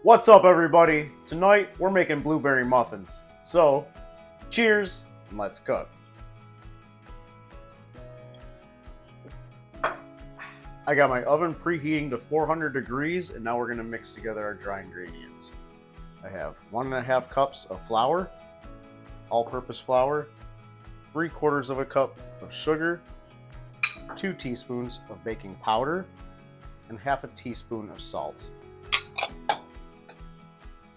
What's up, everybody? Tonight we're making blueberry muffins. So, cheers and let's cook. I got my oven preheating to 400 degrees and now we're going to mix together our dry ingredients. I have 1.5 cups of flour, all-purpose flour, 3/4 of a cup of sugar, 2 teaspoons of baking powder, and 1/2 teaspoon of salt.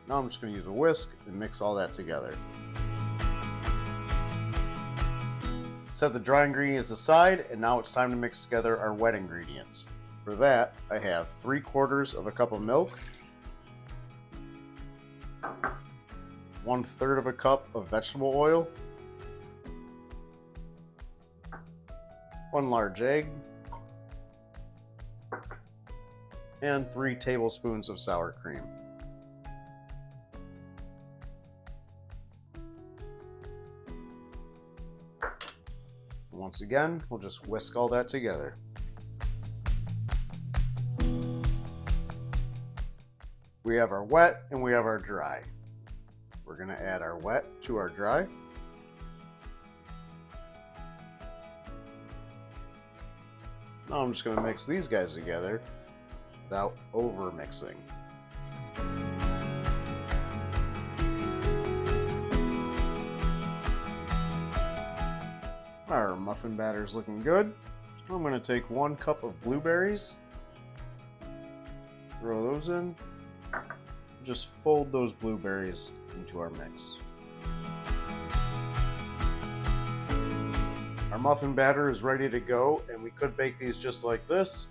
Now I'm just going to use a whisk and mix all that together. Set the dry ingredients aside, and now it's time to mix together our wet ingredients. For that, I have 3/4 of a cup of milk, 1/3 of a cup of vegetable oil, 1 large egg, and 3 tablespoons of sour cream. Once again, we'll just whisk all that together. We have our wet and we have our dry. We're going to add our wet to our dry. Now I'm just going to mix these guys together without over mixing. Our muffin batter is looking good. So I'm going to take 1 cup of blueberries, throw those in, just fold those blueberries into our mix. Our muffin batter is ready to go, and we could bake these just like this,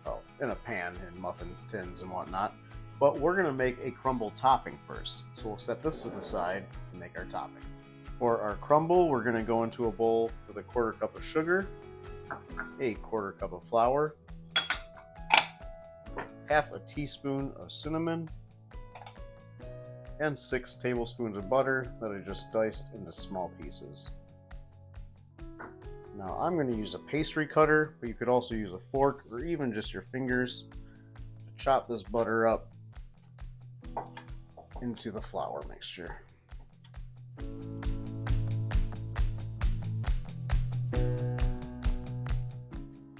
well, in a pan in muffin tins and whatnot, but we're going to make a crumble topping first. So we'll set this to the side and make our topping. For our crumble, we're going to go into a bowl with a 1/4 cup of sugar, a 1/4 cup of flour, 1/2 teaspoon of cinnamon, and 6 tablespoons of butter that I just diced into small pieces. Now I'm going to use a pastry cutter, but you could also use a fork or even just your fingers to chop this butter up into the flour mixture.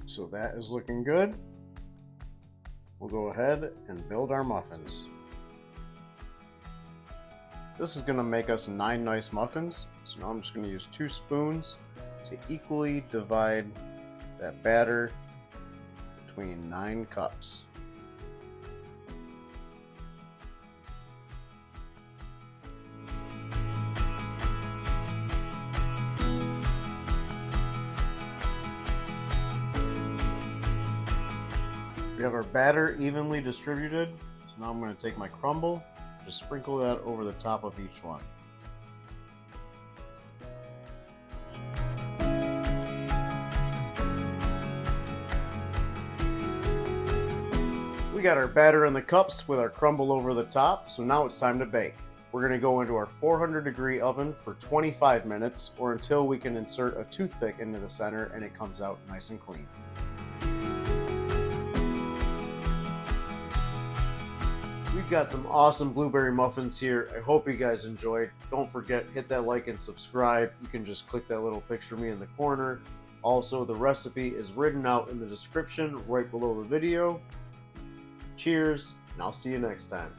So that is looking good. We'll go ahead and build our muffins. This is going to make us 9 nice muffins. So now I'm just going to use 2 spoons to equally divide that batter between 9 cups. We have our batter evenly distributed. So now I'm going to take my crumble, just sprinkle that over the top of each one. We got our batter in the cups with our crumble over the top, so now it's time to bake. We're going to go into our 400-degree oven for 25 minutes or until we can insert a toothpick into the center and it comes out nice and clean. We've got some awesome blueberry muffins here. I hope you guys enjoyed. Don't forget, hit that like and subscribe. You can just click that little picture of me in the corner. Also, the recipe is written out in the description right below the video. Cheers, and I'll see you next time.